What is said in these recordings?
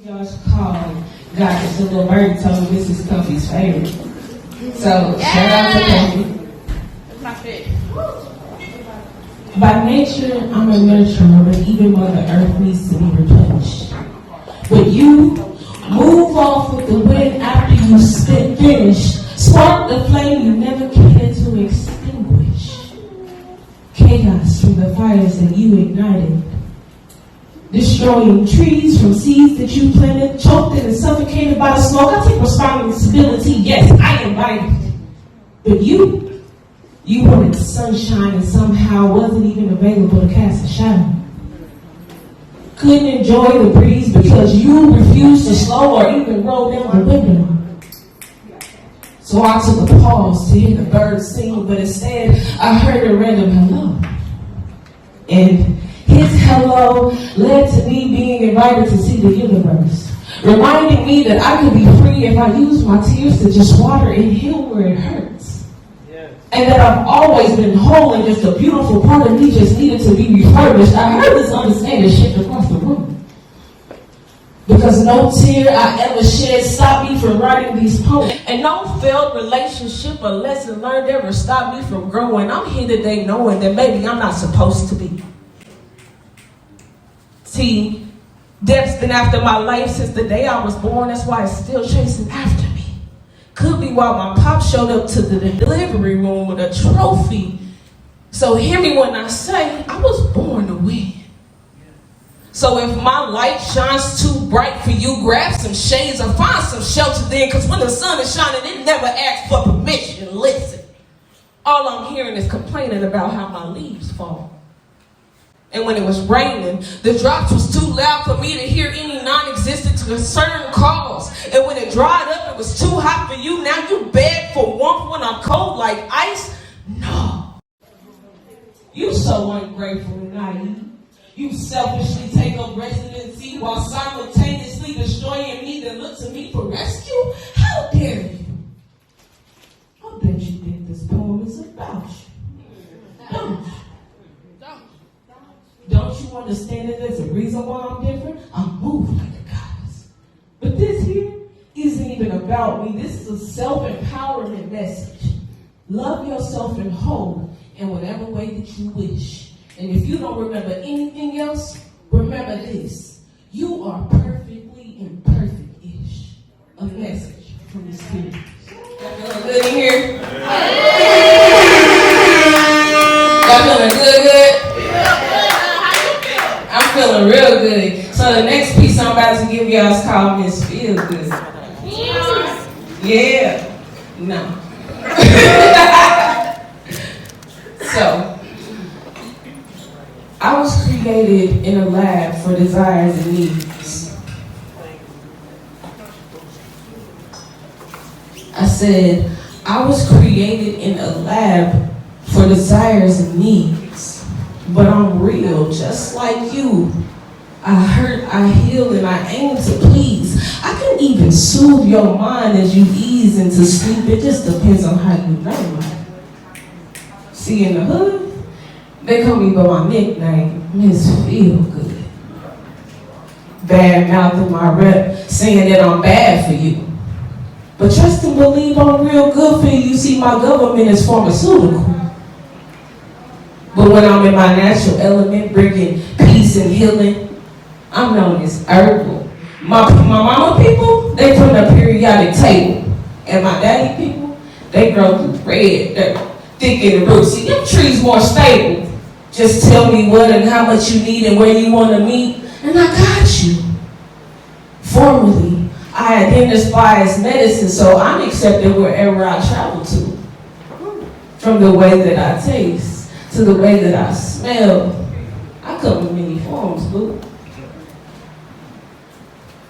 Y'all should call God is a little bird told me this is Comfy's favorite. So shout out to Comfy. That's my favorite. By nature, I'm a nurturer, but even Mother Earth needs to be replenished. But you move off with the wind after you finish. Spark the flame you never cared to extinguish. Chaos from the fires that you ignited. Destroying trees from seeds that you planted, choked and suffocated by the smoke. I take responsibility. Yes, I invited it. But you wanted sunshine and somehow wasn't even available to cast a shadow. Couldn't enjoy the breeze because you refused to slow or even roll down the window. So I took a pause to hear the birds sing, but instead I heard a random hello. And his hello led to me being invited to see the universe, reminding me that I could be free if I used my tears to just water and heal where it hurts. Yes. And that I've always been whole and just a beautiful part of me just needed to be refurbished. I heard this understanding shift across the room. Because no tear I ever shed stopped me from writing these poems. And no failed relationship or lesson learned ever stopped me from growing. I'm here today knowing that maybe I'm not supposed to be. See, death's been after my life since the day I was born. That's why it's still chasing after me. Could be why my pop showed up to the delivery room with a trophy. So hear me when I say I was born to win. So if my light shines too bright for you, grab some shades or find some shelter then. Because when the sun is shining, it never asks for permission. Listen, all I'm hearing is complaining about how my leaves fall. And when it was raining, the drops was too loud for me to hear any non-existent concern calls. And when it dried up, it was too hot for you. Now you beg for warmth when I'm cold like ice? No. You so ungrateful and naive. You selfishly take up residency while simultaneously destroying me, then look to me for rescue? How dare you? I bet you think this poem is about you. Don't you? Don't you understand that there's a reason why I'm different? I'm moved like a goddess. But this here isn't even about me. This is a self-empowerment message. Love yourself and whole in whatever way that you wish. And if you don't remember anything else, remember this. You are perfectly imperfect-ish. A message from the Spirit. Y'all feeling good in here? Y'all feeling good? I'm feeling real good. So the next piece I'm about to give y'all is called Miss Feel Good. Yeah. No. So, I was created in a lab for desires and needs. I said, I was created in a lab for desires and needs. But I'm real, just like you. I hurt, I heal, and I aim to please. I can even soothe your mind as you ease into sleep. It just depends on how you know. See, in the hood, they call me by my nickname, Miss Feel Good. Bad mouthing my rep, saying that I'm bad for you. But trust and believe I'm real good for you. You see, my government is pharmaceutical. But when I'm in my natural element, bringing peace and healing, I'm known as herbal. My mama people, they from the periodic table. And my daddy people, they grow through red dirt, thick in the roots. See, them trees more stable. Just tell me what and how much you need and where you want to meet, and I got you. Formerly, I identify as medicine, so I'm accepted wherever I travel to. From the way that I taste to the way that I smell, I come in many forms, boo.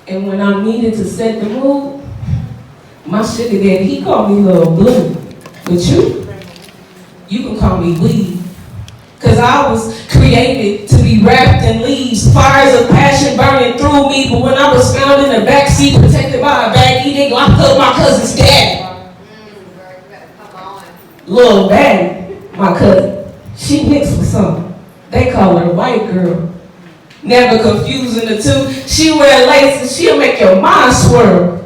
And when I'm needed to set the mood, my sugar daddy, he called me Little Blue. But you can call me Weed. Cause I was created to be wrapped in leaves, fires of passion burning through me. But when I was found in the backseat, protected by a baggie, they locked up my cousin's daddy. Little Batty, my cousin. She mixed with something. They call her white girl. never confusing the two. She wear laces, she'll make your mind swirl.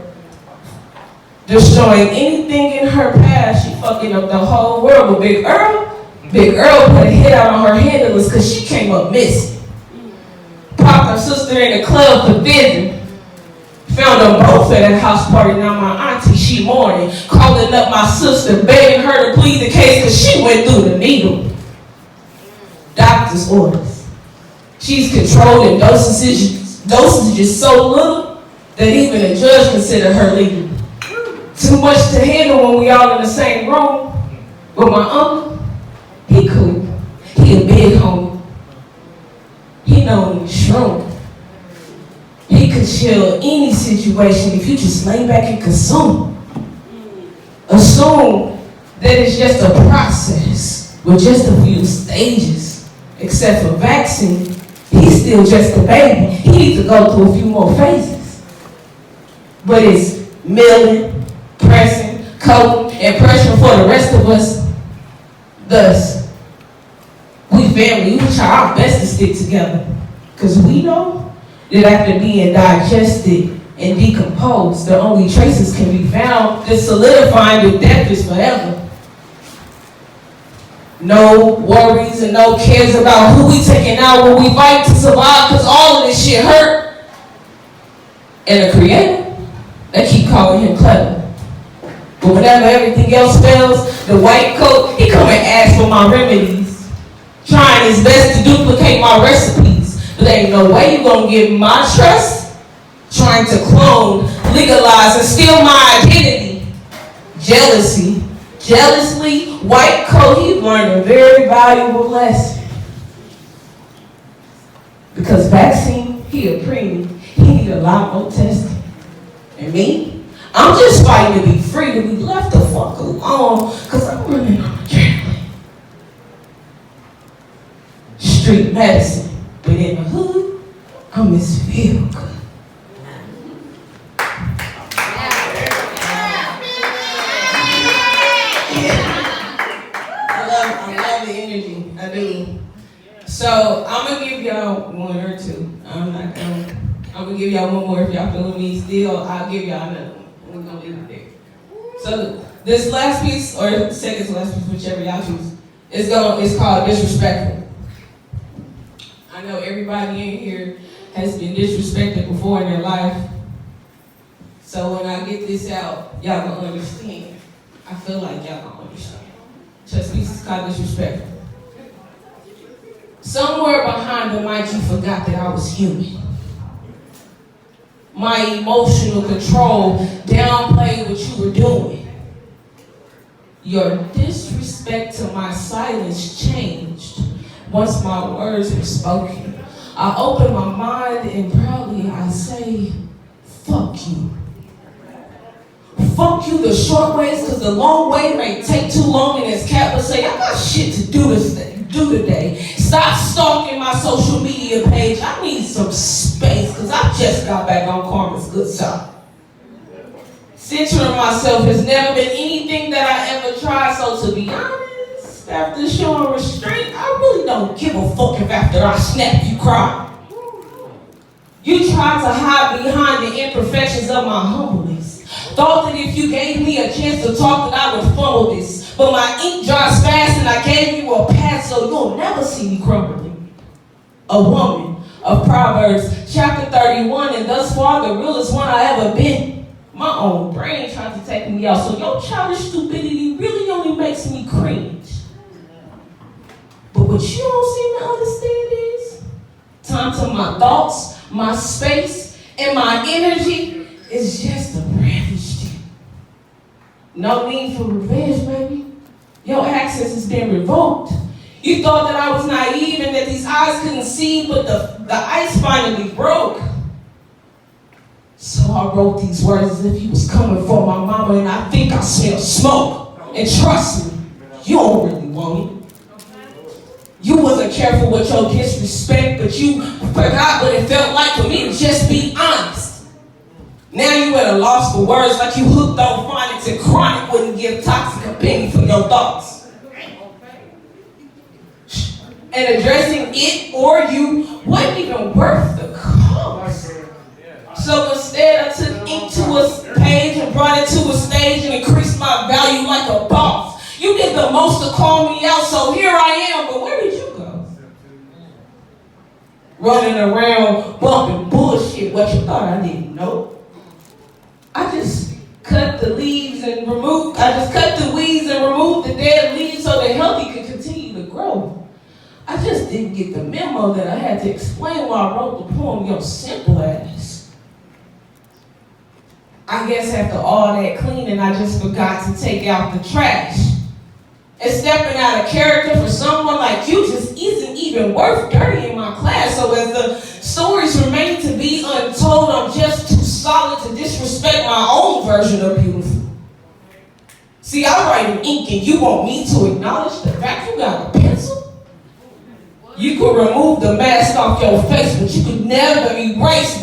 Destroying anything in her path, she fucking up the whole world. But Big Earl put a hit out on her handlers because she came up missing. Popped her sister in the club for visiting. Found them both at a house party. Now my auntie, she mourning, calling up my sister, begging her to plead the case because she went through the needle. Doctor's orders. She's controlling dosages so little that even a judge considered her legal. Too much to handle when we all in the same room. But my uncle, he cool. He a big homie. He know when shrunk. He could chill any situation if you just lay back and consume. Assume that it's just a process with just a few stages. Except for vaccine, he's still just a baby. He needs to go through a few more phases. But it's milling, pressing, coating, and pressure for the rest of us. Thus, we family, we try our best to stick together. Because we know that after being digested and decomposed, the only traces can be found that solidifying that death is forever. No worries and no cares about who we taking out when we fight to survive, because all of this shit hurt. And the creator, they keep calling him clever. But whenever everything else fails, the white coat, he come and ask for my remedies, trying his best to duplicate my recipes. But there ain't no way you gonna get my trust, trying to clone, legalize, and steal my identity. Jealously, white coat, he learned a very valuable lesson. Because vaccine, he a preemie, he need a lot more testing. And me, I'm just fighting to be free, to be left the fuck alone, because I'm running on adrenaline. Street medicine, but in the hood, I'm Miss Feel Good. I love the energy, I do. So I'm gonna give y'all one or two. I'm gonna give y'all one more if y'all feeling me still. I'll give y'all another one. We're gonna leave it there. So this last piece, or second to last piece, whichever y'all choose, it's called Disrespectful. I know everybody in here has been disrespected before in their life. So when I get this out, y'all gonna understand. I feel like y'all gonna understand. This piece is called Disrespectful. Somewhere behind the mic, you forgot that I was human. My emotional control downplayed what you were doing. Your disrespect to my silence changed once my words were spoken. I open my mind and proudly I say, fuck you. Fuck you the short ways, because the long way may take too long, and as Cat would say, I got shit to do today. Stop stalking my social media page. I need some space, because I just got back on Karma's good side. Centering myself has never been anything that I ever tried, so to be honest, after showing restraint, I really don't give a fuck if after I snap you cry. You tried to hide behind the imperfections of my humbleness. Thought that if you gave me a chance to talk that I would funnel this. But my ink dries fast and I gave you a pass so you'll never see me crumbling. A woman of Proverbs chapter 31, and thus far the realest one I ever been. My own brain tried to take me out, so your childish stupidity really only makes me cringe. But what you don't seem to understand is, time to my thoughts, my space, and my energy is just a brandish. No need for revenge, baby. Your access has been revoked. You thought that I was naive and that these eyes couldn't see, but the ice finally broke. So I wrote these words as if you was coming for my mama, and I think I smell smoke. And trust me, you don't really want it. You wasn't careful with your disrespect, but you forgot what it felt like for me to just be honest. Now you at a loss for words, like you hooked on phonics, and chronic wouldn't give toxic a penny for your thoughts. And addressing it or you wasn't even even worth the cost. So instead, I took ink to a page and brought it to a stage and increased my value like a boss. You did the most to call me out, so here I am. But where did you go? Running around bumping bullshit. What you thought I didn't know? I just cut the weeds and removed the dead leaves so the healthy could continue to grow. I just didn't get the memo that I had to explain why I wrote the poem, Your Simple Ass. I guess after all that cleaning, I just forgot to take out the trash. And stepping out of character for someone like you just isn't even worth dirty in my class. So as the stories remain to be untold, I'm just too solid to disrespect my own version of beautiful. See, I write in ink and you want me to acknowledge the fact you got a pencil? You could remove the mask off your face, but you could never erase